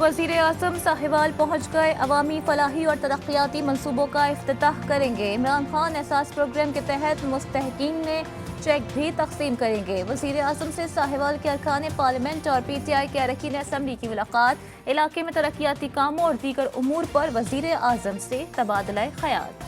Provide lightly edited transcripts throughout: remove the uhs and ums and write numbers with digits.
वज़ीर आज़म साहिवाल पहुँच गए। अवामी फलाही और तरक्याती मनसूबों का इफ्तिताह करेंगे। इमरान खान एहसास प्रोग्राम के तहत मुस्तहकीन ने चेक भी तकसीम करेंगे। वज़ीर आज़म से साहिवाल के अरकान पार्लियामेंट और PTI के अरकान असम्बली की मुलाकात। इलाके में तरक्याती कामों और दीगर उमूर पर वज़ीर आज़म से तबादला ख्याल।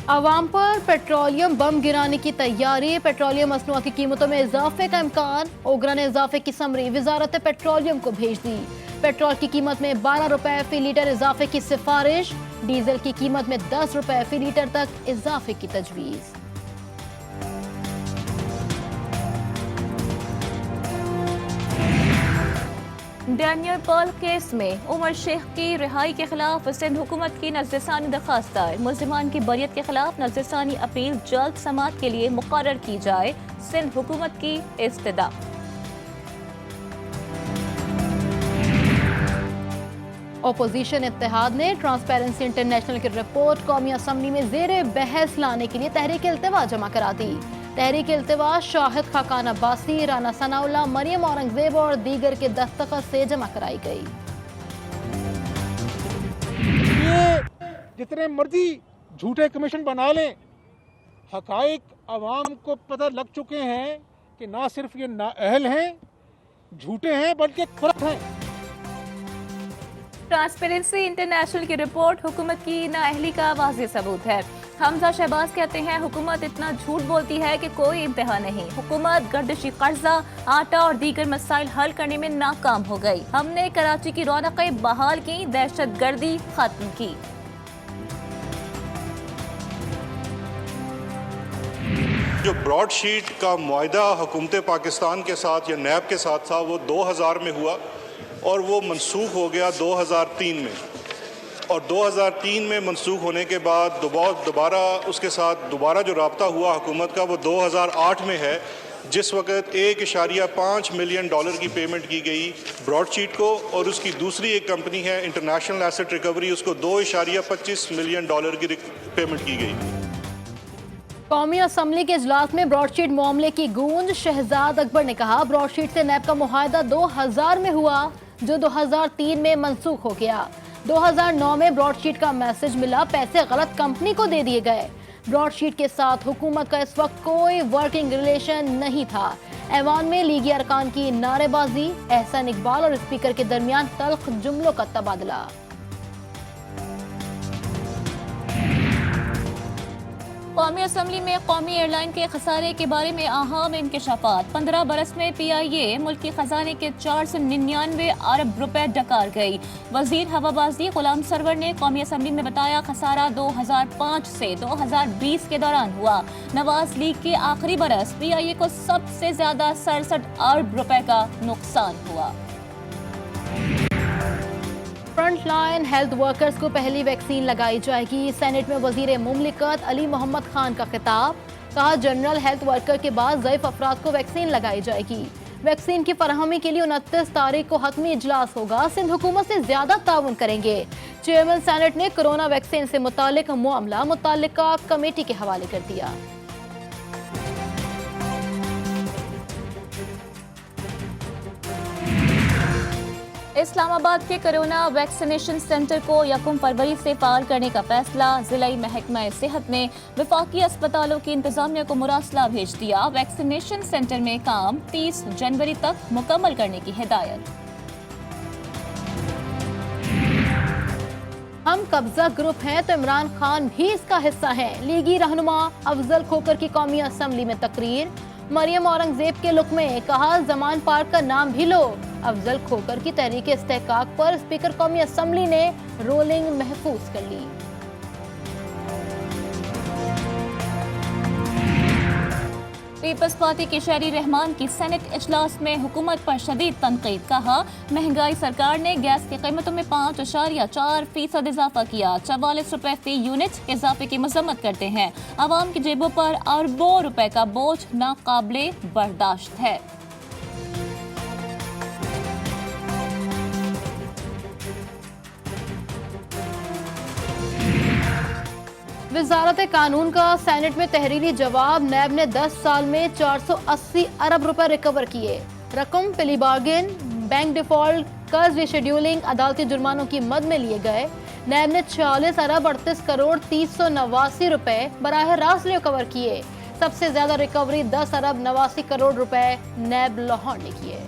अवाम पर पेट्रोलियम बम गिराने की तैयारी। पेट्रोलियम मसनूआत की कीमतों में इजाफे का इम्कान। ओगरा ने इजाफे की समरी वजारत पेट्रोलियम को भेज दी। पेट्रोल की कीमत में 12 रुपए फी लीटर इजाफे की सिफारिश। डीजल की कीमत में 10 रुपए फी लीटर तक इजाफे की तजवीज़। डैनियल पर्ल केस में उमर शेख की रिहाई के खिलाफ सिंध हुकूमत की नजरसानी दरखास्त दायर। मुल्जिमान की बरियत के खिलाफ नजरसानी अपील जल्द समाअत के लिए मुकर्रर की जाए। सिंध हुकूमत की इस्तदा। अपोजिशन इत्तेहाद ने ट्रांसपेरेंसी इंटरनेशनल की रिपोर्ट कौमी असम्बली में जेर बहस लाने के लिए तहरीक इल्तिवा जमा करा दी। तहरीक इल्तिवा शाहिद खाकान अब्बासी, राना सनाउल्लाह, मरियम औरंगजेब और दीगर के दस्तखत से जमा कराई गई। ये जितने मर्जी झूठे कमीशन बना लें, हकाइक आवाम को पता लग चुके हैं कि ना सिर्फ ये नाअहल हैं, झूठे हैं, बल्कि करप्ट हैं। ट्रांसपेरेंसी इंटरनेशनल की रिपोर्ट हुकूमत की नाअहली का वाज़ेह सबूत है। हमजा शहबाज कहते हैं हुकूमत इतना झूठ बोलती है कि कोई इंतहा नहीं। हुकूमत गर्दिशी कर्जा, आटा और दीगर मसाइल हल करने में नाकाम हो गई। हमने कराची की रौनकें बहाल की, दहशतगर्दी खत्म की। जो ब्रॉडशीट का मुआहदा हुकूमत पाकिस्तान के साथ या नैब के साथ था वो 2000 में हुआ और वो मनसूख हो गया 2003 में, और 2003 में मनसूख होने के बाद दोबारा उसके साथ दोबारा जो राब्ता हुआ हुकूमत का वो 2008 में है, जिस वक्त $1.5 मिलियन की पेमेंट की गई ब्रॉडशीट को, और उसकी दूसरी एक कंपनी है इंटरनेशनल एसेट रिकवरी, उसको $2.25 मिलियन की पेमेंट की गई। कौमी असम्बली के इजलास में ब्रॉडशीट मामले की गूंज। शहजाद अकबर ने कहा ब्रॉडशीट से नैब का मुआहदा 2000 में हुआ जो 2003 में मनसूख हो गया। 2009 में ब्रॉडशीट का मैसेज मिला, पैसे गलत कंपनी को दे दिए गए। ब्रॉडशीट के साथ हुकूमत का इस वक्त कोई वर्किंग रिलेशन नहीं था। ऐवान में लीगी अरकान की नारेबाजी, एहसन इकबाल और स्पीकर के दरमियान तल्ख जुमलों का तबादला। कौमी असम्बली में कौमी एयरलाइन के खसारे के बारे में अहम इंकशाफात। 15 बरस में PIA मुल्की खजाने के 499 अरब रुपए डकार गई। वजीर हवाबाजी गुलाम सरवर ने कौमी असम्बली में बताया खसारा 2005 से 2020 के दौरान हुआ। नवाज लीग के आखिरी बरस PIA को सबसे ज्यादा 67 अरब रुपए का नुकसान हुआ। फ्रंट लाइन हेल्थ वर्कर्स को पहली वैक्सीन लगाई जाएगी। सेनेट में वजीर मुमलिकत अली मोहम्मद खान का खिताब। कहा जनरल हेल्थ वर्कर के बाद ज़ईफ अफराद को वैक्सीन लगाई जाएगी। वैक्सीन की फराहमी के लिए 29 तारीख को हतमी इजलास होगा। सिंध हुकूमत से ज्यादा ताउन करेंगे। चेयरमैन सेनेट ने कोरोना वैक्सीन से मुतालिक मामला मुतालिका कमेटी के हवाले कर दिया। इस्लामाबाद के कोरोना वैक्सीनेशन सेंटर को 1 फरवरी से फाल करने का फैसला। जिला महकमा सेहत ने वफाकी अस्पतालों की इंतजामिया को मुरासला भेज दिया। वैक्सीनेशन सेंटर में काम 30 जनवरी तक मुकम्मल करने की हिदायत। हम कब्जा ग्रुप हैं तो इमरान खान भी इसका हिस्सा हैं। लीगी रहनुमा अफजल खोकर की कौमी असम्बली में तकरीर। मरियम औरंगजेब के लुक में कहा जमान पार्क का नाम भी लो। अफजल खोकर की तहरीक इस्तेहकाक पर स्पीकर कौमी असम्बली ने रोलिंग महफूज कर ली। पीपल्स पार्टी के शहरी रहमान की सेनेट इजलास में हुकूमत पर शदीद तनकीद। कहा महंगाई सरकार ने गैस की कीमतों में 5.4% इजाफा किया। 44 रुपए फी यूनिट इजाफे की मजम्मत करते हैं। आवाम की जेबों पर अरबों रुपए का बोझ नाकाबिले बर्दाश्त है। वजारत कानून का सेनेट में तहरीरी जवाब। नैब ने 10 साल में 480 अरब रुपए रिकवर किए। रकम पिली बार्गेन, बैंक डिफॉल्ट, कर्ज रिशेड्यूलिंग, अदालती जुर्मानों की मद में लिए गए। नैब ने 46 अरब 38 करोड़ 389 रुपए बराह रास्त रिकवर किए। सबसे ज्यादा रिकवरी 10 अरब 89 करोड़ रुपए नैब लाहौर ने किए।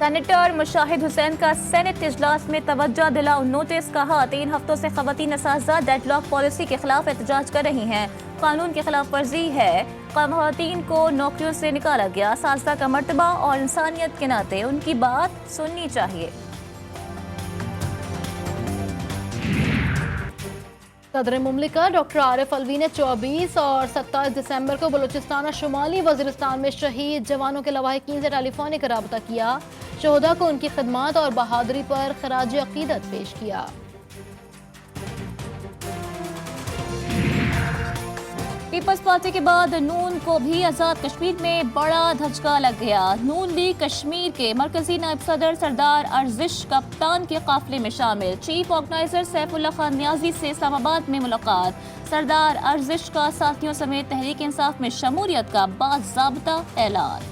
सेनेटर मुशाहिद हुसैन का सेनेट इजलास में तवज्जो दिलाओ नोटिस। कहा 3 हफ्तों से खवातीन असातिज़ा डेडलॉक पॉलिसी के खिलाफ एहतजाज कर रही हैं। कानून की खिलाफ वर्जी है। खवातीन को नौकरियों से निकाला गया। असातिज़ा का मर्तबा और इंसानियत के नाते उनकी बात सुननी चाहिए। सदर मुमलिकत डॉक्टर आरिफ अलवी ने 24 और 27 दिसंबर को बलूचिस्तान और शुमाली वजीरिस्तान में शहीद जवानों के लवाहिकीन से टेलीफोनिक राबता किया। शोहदा को उनकी खिदमत और बहादुरी पर खराज अकीदत पेश किया। पीपल्स पार्टी के बाद नून को भी आज़ाद कश्मीर में बड़ा धचका लग गया। नून लीग कश्मीर के मरकजी नायब सदर सरदार अर्जिश कप्तान के काफिले में शामिल। चीफ ऑर्गेनाइजर सैफुल्लाह खान नियाजी से इस्लामाबाद में मुलाकात। सरदार अर्जिश का साथियों समेत तहरीक इंसाफ में शमूलियत का बाज़ाब्ता ऐलान।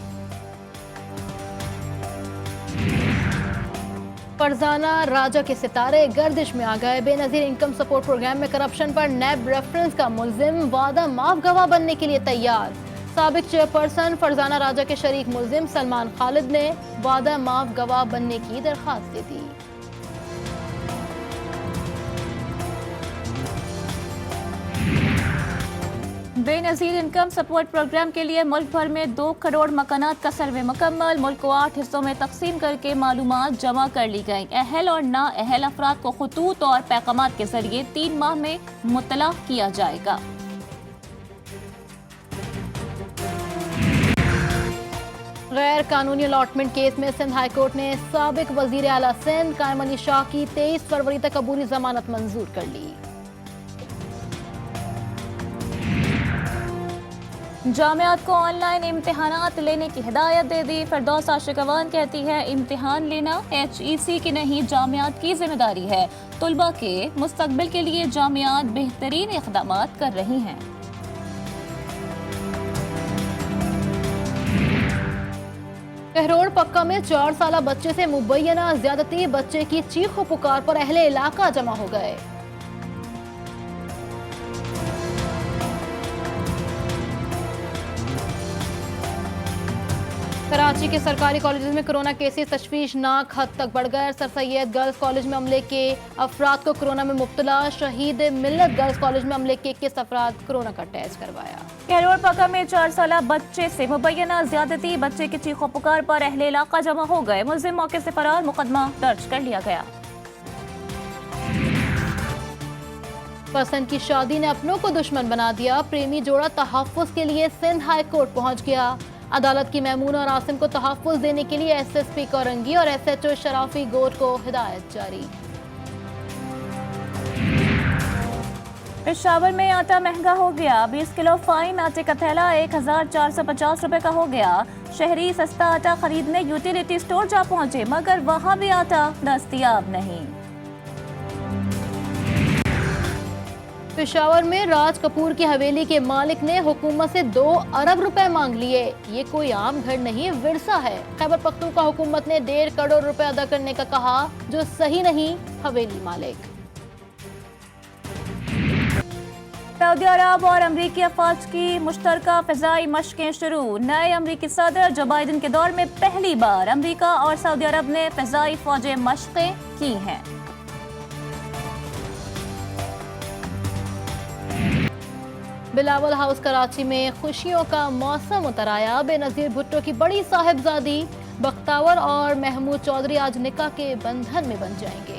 फरजाना राजा के सितारे गर्दिश में आ गए। बेनजीर इनकम सपोर्ट प्रोग्राम में करप्शन पर नैब रेफरेंस का मुल्जिम वादा माफ गवाह बनने के लिए तैयार। साबिक चेयरपर्सन फरजाना राजा के शरीक मुल्जिम सलमान खालिद ने वादा माफ गवाह बनने की दरखास्त दी थी। बेनजीर इनकम सपोर्ट प्रोग्राम के लिए मुल्क भर में 2 करोड़ मकानात का सर्वे मुकम्मल। मुल्क को 8 हिस्सों में तकसीम करके मालूमात जमा कर ली गई। अहल और ना अहल अफराद को खतूत और पैगामात के जरिए 3 माह में मुतला किया जाएगा। गैर कानूनी अलॉटमेंट केस में सिंध हाईकोर्ट ने साबिक वजीर आला सिंध कायम अली शाह की 23 फरवरी तक अबूरी जमानत मंजूर कर ली। जामियात को ऑनलाइन इम्तिहानात लेने की हिदायत दे दी। फिरदौस आशिकवान कहती है इम्तिहान लेना HEC की नहीं जामियात की जिम्मेदारी है। तुलबा के मुस्तकबिल के लिए जामियात बेहतरीन इक़दाम कर रही हैं। कहरोड़ पक्का में 4 साला बच्चे से मुबैना ज्यादती। बच्चे की चीखो पुकार पर अहले इलाका जमा हो गए। कराची के सरकारी कॉलेज में कोरोना केसेस तशवीशनाक हद तक बढ़ गए। सर सैयद गर्ल्स कॉलेज में अमले के अफराद को कोरोना में मुब्तला। शहीद मिल्लत गर्ल्स कॉलेज में अमले के 21 अफराद कोरोना का टेस्ट करवाया। कहरोड़ पक्का में 4 साला बच्चे से मुबैना ज्यादती। बच्चे की चीखो पुकार पर अहले इलाका जमा हो गए। मुल्जिम मौके से फरार। मुकदमा दर्ज कर लिया गया। पसंद की शादी ने अपनों को दुश्मन बना दिया। प्रेमी जोड़ा तहफ़्फ़ुज़ के लिए सिंध हाई कोर्ट पहुंच गया। अदालत की मैमूना और आसिम को तहफ़्फ़ुज़ देने के लिए SSP कोरंगी और SHO शराफी गोट को हिदायत जारी। पेशावर में आटा महंगा हो गया। 20 किलो फाइन आटे का थैला 1450 रुपए का हो गया। शहरी सस्ता आटा खरीदने यूटिलिटी स्टोर जा पहुंचे मगर वहां भी आटा दस्तयाब नहीं। पेशावर में राज कपूर की हवेली के मालिक ने हुकूमत से 2 अरब रुपए मांग लिए। ये कोई आम घर नहीं विरसा है। खैबर पख्तूनख्वा हुकूमत ने 1.5 करोड़ रुपए अदा करने का कहा जो सही नहीं। हवेली मालिक। सऊदी अरब और अमरीकी अफवाज की मुश्तरका फ़िज़ाई मशकें शुरू। नए अमरीकी सदर जो बाइडन के दौर में पहली बार अमरीका और सऊदी अरब ने फ़िज़ाई फ़ौजी मशकें की हैं। बिलावल हाउस कराची में खुशियों का मौसम उतर आया। बेनजीर भुट्टो की बड़ी साहिबजादी बख्तावर और महमूद चौधरी आज निकाह के बंधन में बन जाएंगे।